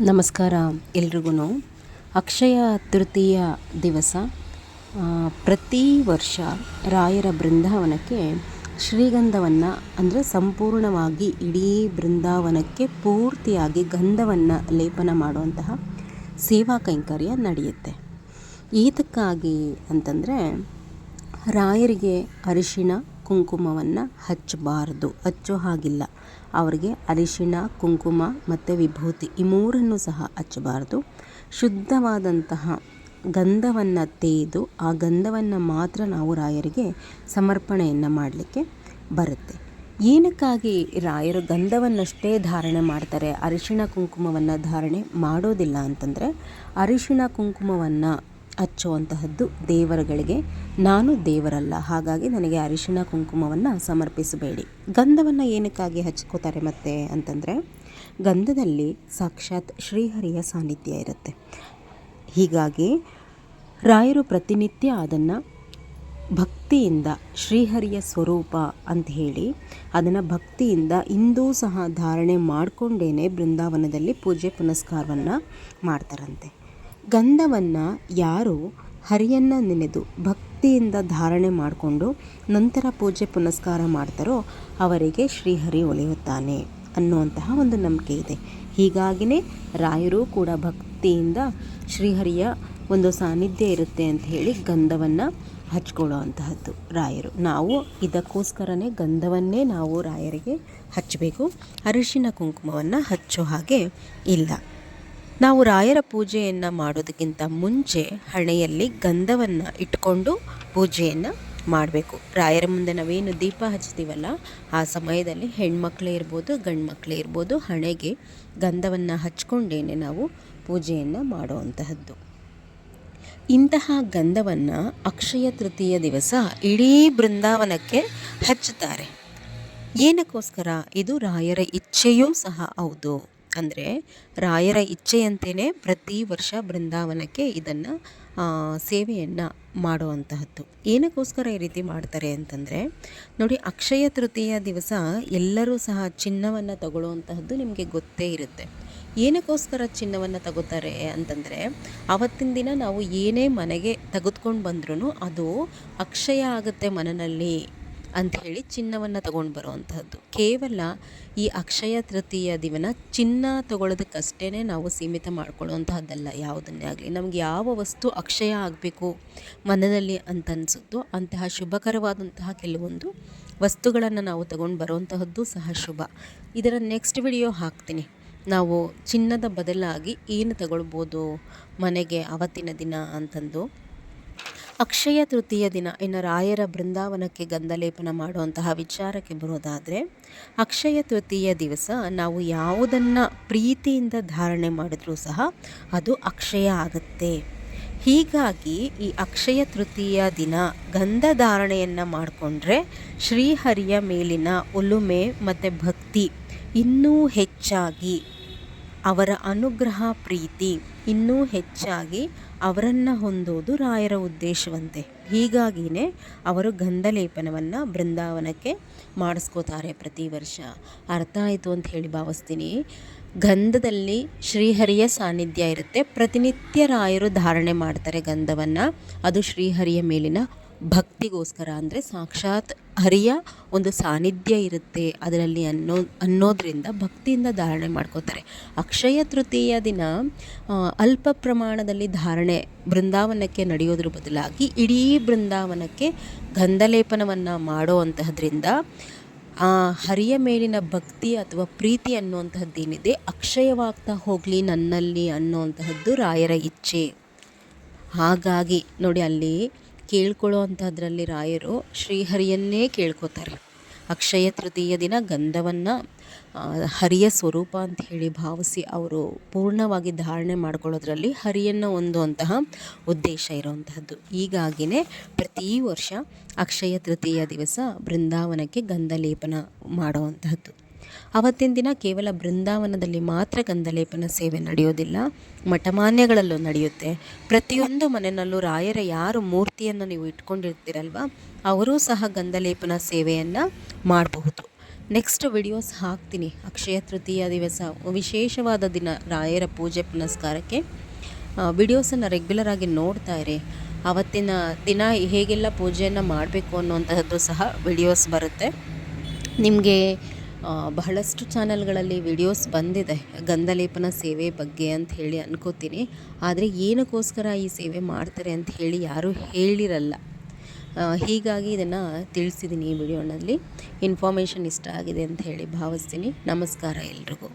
ನಮಸ್ಕಾರ ಎಲ್ರಿಗೂ. ಅಕ್ಷಯ ತೃತೀಯ ದಿವಸ ಪ್ರತಿ ವರ್ಷ ರಾಯರ ಬೃಂದಾವನಕ್ಕೆ ಶ್ರೀಗಂಧವನ್ನು ಅಂದರೆ ಸಂಪೂರ್ಣವಾಗಿ ಇಡೀ ಬೃಂದಾವನಕ್ಕೆ ಪೂರ್ತಿಯಾಗಿ ಗಂಧವನ್ನು ಲೇಪನ ಮಾಡುವಂತಹ ಸೇವಾ ಕೈಂಕರ್ಯ ನಡೆಯುತ್ತೆ. ಏತಕ್ಕಾಗಿ ಅಂತಂದರೆ ರಾಯರಿಗೆ ಅರಿಶಿಣ ಕುಂಕುಮವನ್ನು ಹಚ್ಚಬಾರ್ದು, ಹಚ್ಚೋ ಹಾಗಿಲ್ಲ. ಅವರಿಗೆ ಅರಿಶಿಣ ಕುಂಕುಮ ಮತ್ತು ವಿಭೂತಿ ಈ ಮೂರನ್ನು ಸಹ ಹಚ್ಚಬಾರ್ದು. ಶುದ್ಧವಾದಂತಹ ಗಂಧವನ್ನು ತೆಗೆದು ಆ ಗಂಧವನ್ನು ಮಾತ್ರ ನಾವು ರಾಯರಿಗೆ ಸಮರ್ಪಣೆಯನ್ನು ಮಾಡಲಿಕ್ಕೆ ಬರುತ್ತೆ. ಏನಕ್ಕಾಗಿ ರಾಯರು ಗಂಧವನ್ನಷ್ಟೇ ಧಾರಣೆ ಮಾಡ್ತಾರೆ, ಅರಿಶಿಣ ಕುಂಕುಮವನ್ನು ಧಾರಣೆ ಮಾಡೋದಿಲ್ಲ ಅಂತಂದರೆ, ಅರಿಶಿಣ ಕುಂಕುಮವನ್ನು ಹಚ್ಚುವಂತಹದ್ದು ದೇವರುಗಳಿಗೆ, ನಾನು ದೇವರಲ್ಲ, ಹಾಗಾಗಿ ನನಗೆ ಅರಿಶಿಣ ಕುಂಕುಮವನ್ನು ಸಮರ್ಪಿಸಬೇಡಿ. ಗಂಧವನ್ನು ಏನಕ್ಕಾಗಿ ಹಚ್ಕೋತಾರೆ ಮತ್ತೆ ಅಂತಂದರೆ, ಗಂಧದಲ್ಲಿ ಸಾಕ್ಷಾತ್ ಶ್ರೀಹರಿಯ ಸಾನ್ನಿಧ್ಯ ಇರುತ್ತೆ. ಹೀಗಾಗಿ ರಾಯರು ಪ್ರತಿನಿತ್ಯ ಅದನ್ನು ಭಕ್ತಿಯಿಂದ ಶ್ರೀಹರಿಯ ಸ್ವರೂಪ ಅಂತ ಹೇಳಿ ಅದನ್ನು ಭಕ್ತಿಯಿಂದ ಇಂದೂ ಸಹ ಧಾರಣೆ ಮಾಡಿಕೊಂಡೇ ಬೃಂದಾವನದಲ್ಲಿ ಪೂಜೆ ಪುನಸ್ಕಾರವನ್ನು ಮಾಡ್ತಾರಂತೆ. ಗಂಧವನ್ನು ಯಾರು ಹರಿಯನ್ನು ನೆನೆದು ಭಕ್ತಿಯಿಂದ ಧಾರಣೆ ಮಾಡಿಕೊಂಡು ನಂತರ ಪೂಜೆ ಪುನಸ್ಕಾರ ಮಾಡ್ತಾರೋ ಅವರಿಗೆ ಶ್ರೀಹರಿ ಒಲಿಯುತ್ತಾನೆ ಅನ್ನುವಂತಹ ಒಂದು ನಂಬಿಕೆ ಇದೆ. ಹೀಗಾಗಿಯೇ ರಾಯರು ಕೂಡ ಭಕ್ತಿಯಿಂದ ಶ್ರೀಹರಿಯ ಒಂದು ಸಾನ್ನಿಧ್ಯ ಇರುತ್ತೆ ಅಂತ ಹೇಳಿ ಗಂಧವನ್ನು ಹಚ್ಕೊಳ್ಳೋ ಅಂತಹದ್ದು ರಾಯರು. ನಾವು ಇದಕ್ಕೋಸ್ಕರನೇ ಗಂಧವನ್ನೇ ನಾವು ರಾಯರಿಗೆ ಹಚ್ಚಬೇಕು, ಅರಿಶಿಣ ಕುಂಕುಮವನ್ನು ಹಚ್ಚೋ ಹಾಗೆ ಇಲ್ಲ. ನಾವು ರಾಯರ ಪೂಜೆಯನ್ನು ಮಾಡೋದಕ್ಕಿಂತ ಮುಂಚೆ ಹಣೆಯಲ್ಲಿ ಗಂಧವನ್ನು ಇಟ್ಕೊಂಡು ಪೂಜೆಯನ್ನು ಮಾಡಬೇಕು. ರಾಯರ ಮುಂದೆ ನಾವೇನು ದೀಪ ಹಚ್ತೀವಲ್ಲ, ಆ ಸಮಯದಲ್ಲಿ ಹೆಣ್ಮಕ್ಳೇ ಇರ್ಬೋದು ಗಂಡು ಮಕ್ಕಳೇ ಇರ್ಬೋದು, ಹಣೆಗೆ ಗಂಧವನ್ನು ಹಚ್ಕೊಂಡೇ ನಾವು ಪೂಜೆಯನ್ನು ಮಾಡುವಂತಹದ್ದು. ಇಂತಹ ಗಂಧವನ್ನು ಅಕ್ಷಯ ತೃತೀಯ ದಿವಸ ಇಡೀ ಬೃಂದಾವನಕ್ಕೆ ಹಚ್ಚುತ್ತಾರೆ. ಏನಕ್ಕೋಸ್ಕರ? ಇದು ರಾಯರ ಇಚ್ಛೆಯೂ ಸಹ ಹೌದು. ಅಂದರೆ ರಾಯರ ಇಚ್ಛೆಯಂತೆಯೇ ಪ್ರತಿ ವರ್ಷ ಬೃಂದಾವನಕ್ಕೆ ಇದನ್ನು ಸೇವೆಯನ್ನು ಮಾಡುವಂತಹದ್ದು. ಏನಕ್ಕೋಸ್ಕರ ಈ ರೀತಿ ಮಾಡ್ತಾರೆ ಅಂತಂದರೆ ನೋಡಿ, ಅಕ್ಷಯ ತೃತೀಯ ದಿವಸ ಎಲ್ಲರೂ ಸಹ ಚಿನ್ನವನ್ನು ತಗೊಳ್ಳುವಂತಹದ್ದು ನಿಮಗೆ ಗೊತ್ತೇ ಇರುತ್ತೆ. ಏನಕ್ಕೋಸ್ಕರ ಚಿನ್ನವನ್ನು ತಗೋತಾರೆ ಅಂತಂದರೆ, ಆವತ್ತಿನ ದಿನ ನಾವು ಏನೇ ಮನೆಗೆ ತೆಗೆದುಕೊಂಡು ಬಂದ್ರೂ ಅದು ಅಕ್ಷಯ ಆಗುತ್ತೆ ಮನೆಯಲ್ಲಿ ಅಂಥೇಳಿ ಚಿನ್ನವನ್ನು ತಗೊಂಡು ಬರುವಂತಹದ್ದು. ಕೇವಲ ಈ ಅಕ್ಷಯ ತೃತೀಯ ದಿನ ಚಿನ್ನ ತಗೊಳ್ಳೋದಕ್ಕಷ್ಟೇ ನಾವು ಸೀಮಿತ ಮಾಡ್ಕೊಳ್ಳುವಂತಹದ್ದಲ್ಲ. ಯಾವುದನ್ನೇ ಆಗಲಿ, ನಮ್ಗೆ ಯಾವ ವಸ್ತು ಅಕ್ಷಯ ಆಗಬೇಕು ಮನೆಯಲ್ಲಿ ಅಂತ ಅನಿಸುತ್ತೋ ಅಂತಹ ಶುಭಕರವಾದಂತಹ ಕೆಲವೊಂದು ವಸ್ತುಗಳನ್ನು ನಾವು ತಗೊಂಡು ಬರುವಂತಹದ್ದು ಸಹ ಶುಭ. ಇದರ ನೆಕ್ಸ್ಟ್ ವಿಡಿಯೋ ಹಾಕ್ತೀನಿ. ನಾವು ಚಿನ್ನದ ಬದಲಾಗಿ ಏನು ತಗೊಳ್ಬೋದು ಮನೆಗೆ ಆವತ್ತಿನ ದಿನ ಅಂತಂದು. ಅಕ್ಷಯ ತೃತೀಯ ದಿನ ಇನ್ನು ರಾಯರ ಬೃಂದಾವನಕ್ಕೆ ಗಂಧಲೇಪನ ಮಾಡುವಂತಹ ವಿಚಾರಕ್ಕೆ ಬರೋದಾದರೆ, ಅಕ್ಷಯ ತೃತೀಯ ದಿವಸ ನಾವು ಯಾವುದನ್ನು ಪ್ರೀತಿಯಿಂದ ಧಾರಣೆ ಮಾಡಿದ್ರೂ ಸಹ ಅದು ಅಕ್ಷಯ ಆಗುತ್ತೆ. ಹೀಗಾಗಿ ಈ ಅಕ್ಷಯ ತೃತೀಯ ದಿನ ಗಂಧ ಧಾರಣೆಯನ್ನು ಮಾಡಿಕೊಂಡ್ರೆ ಶ್ರೀಹರಿಯ ಮೇಲಿನ ಒಲುಮೆ ಮತ್ತು ಭಕ್ತಿ ಇನ್ನೂ ಹೆಚ್ಚಾಗಿ, ಅವರ ಅನುಗ್ರಹ ಪ್ರೀತಿ ಇನ್ನೂ ಹೆಚ್ಚಾಗಿ ಅವರನ್ನು ಹೊಂದೋದು ರಾಯರ ಉದ್ದೇಶವಂತೆ. ಹೀಗಾಗಿಯೇ ಅವರು ಗಂಧಲೇಪನವನ್ನು ಬೃಂದಾವನಕ್ಕೆ ಮಾಡಿಸ್ಕೋತಾರೆ ಪ್ರತಿ ವರ್ಷ. ಅರ್ಥ ಆಯಿತು ಅಂತ ಹೇಳಿ ಭಾವಿಸ್ತೀನಿ. ಗಂಧದಲ್ಲಿ ಶ್ರೀಹರಿಯ ಸಾನ್ನಿಧ್ಯ ಇರುತ್ತೆ. ಪ್ರತಿನಿತ್ಯ ರಾಯರು ಧಾರಣೆ ಮಾಡ್ತಾರೆ ಗಂಧವನ್ನು. ಅದು ಶ್ರೀಹರಿಯ ಮೇಲಿನ ಭಕ್ತಿಗೋಸ್ಕರ, ಅಂದರೆ ಸಾಕ್ಷಾತ್ ಹರಿಯ ಒಂದು ಸಾನ್ನಿಧ್ಯ ಇರುತ್ತೆ ಅದರಲ್ಲಿ ಅನ್ನೋದರಿಂದ ಭಕ್ತಿಯಿಂದ ಧಾರಣೆ ಮಾಡ್ಕೋತಾರೆ. ಅಕ್ಷಯ ತೃತೀಯ ದಿನ ಅಲ್ಪ ಪ್ರಮಾಣದಲ್ಲಿ ಧಾರಣೆ ಬೃಂದಾವನಕ್ಕೆ ನಡೆಯೋದ್ರ ಬದಲಾಗಿ ಇಡೀ ಬೃಂದಾವನಕ್ಕೆ ಗಂಧಲೇಪನವನ್ನು ಮಾಡೋ ಅಂತಹದ್ರಿಂದ ಆ ಹರಿಯ ಮೇಲಿನ ಭಕ್ತಿ ಅಥವಾ ಪ್ರೀತಿ ಅನ್ನುವಂತಹದ್ದೇನಿದೆ ಅಕ್ಷಯವಾಗ್ತಾ ಹೋಗಲಿ ನನ್ನಲ್ಲಿ ಅನ್ನುವಂತಹದ್ದು ರಾಯರ ಇಚ್ಛೆ. ಹಾಗಾಗಿ ನೋಡಿ, ಅಲ್ಲಿ ಕೇಳ್ಕೊಳ್ಳೋ ಅಂಥದ್ರಲ್ಲಿ ರಾಯರು ಶ್ರೀಹರಿಯನ್ನೇ ಕೇಳ್ಕೊತಾರೆ. ಅಕ್ಷಯ ತೃತೀಯ ದಿನ ಗಂಧವನ್ನು ಹರಿಯ ಸ್ವರೂಪ ಅಂತ ಹೇಳಿ ಭಾವಿಸಿ ಅವರು ಪೂರ್ಣವಾಗಿ ಧಾರಣೆ ಮಾಡ್ಕೊಳ್ಳೋದ್ರಲ್ಲಿ ಹರಿಯನ್ನು ಹೊಂದುವಂತಹ ಉದ್ದೇಶ ಇರುವಂತಹದ್ದು. ಹೀಗಾಗಿಯೇ ಪ್ರತಿ ವರ್ಷ ಅಕ್ಷಯ ತೃತೀಯ ದಿವಸ ಬೃಂದಾವನಕ್ಕೆ ಗಂಧಲೇಪನ ಮಾಡುವಂತಹದ್ದು. ಅವತ್ತಿನ ದಿನ ಕೇವಲ ಬೃಂದಾವನದಲ್ಲಿ ಮಾತ್ರ ಗಂಧಲೇಪನ ಸೇವೆ ನಡೆಯೋದಿಲ್ಲ, ಮಠಮಾನ್ಯಗಳಲ್ಲೂ ನಡೆಯುತ್ತೆ. ಪ್ರತಿಯೊಂದು ಮನೆಯಲ್ಲೂ ರಾಯರ ಯಾರು ಮೂರ್ತಿಯನ್ನು ನೀವು ಇಟ್ಕೊಂಡಿರ್ತೀರಲ್ವ ಅವರೂ ಸಹ ಗಂಧಲೇಪನ ಸೇವೆಯನ್ನು ಮಾಡಬಹುದು. ನೆಕ್ಸ್ಟ್ ವಿಡಿಯೋಸ್ ಹಾಕ್ತೀನಿ. ಅಕ್ಷಯ ತೃತೀಯ ದಿವಸ ವಿಶೇಷವಾದ ದಿನ, ರಾಯರ ಪೂಜೆ ಪುನಸ್ಕಾರಕ್ಕೆ ವಿಡಿಯೋಸನ್ನು ರೆಗ್ಯುಲರ್ ಆಗಿ ನೋಡ್ತಾ ಇರಿ. ಆವತ್ತಿನ ದಿನ ಹೇಗೆಲ್ಲ ಪೂಜೆಯನ್ನು ಮಾಡಬೇಕು ಅನ್ನುವಂತಹದ್ದು ಸಹ ವಿಡಿಯೋಸ್ ಬರುತ್ತೆ. ನಿಮಗೆ ಬಹಳಷ್ಟು ಚಾನಲ್ಗಳಲ್ಲಿ ವಿಡಿಯೋಸ್ ಬಂದಿದೆ ಗಂಧಲೇಪನ ಸೇವೆ ಬಗ್ಗೆ ಅಂತ ಹೇಳಿ ಅನ್ಕೋತೀನಿ. ಆದರೆ ಏನಕ್ಕೋಸ್ಕರ ಈ ಸೇವೆ ಮಾಡ್ತಾರೆ ಅಂತ ಹೇಳಿ ಯಾರೂ ಹೇಳಿರಲ್ಲ. ಹೀಗಾಗಿ ಇದನ್ನು ತಿಳಿಸಿದ್ದೀನಿ ಈ ವಿಡಿಯೋನಲ್ಲಿ. ಇನ್ಫಾರ್ಮೇಷನ್ ಇಷ್ಟ ಆಗಿದೆ ಅಂತ ಹೇಳಿ ಭಾವಿಸ್ತೀನಿ. ನಮಸ್ಕಾರ ಎಲ್ರಿಗೂ.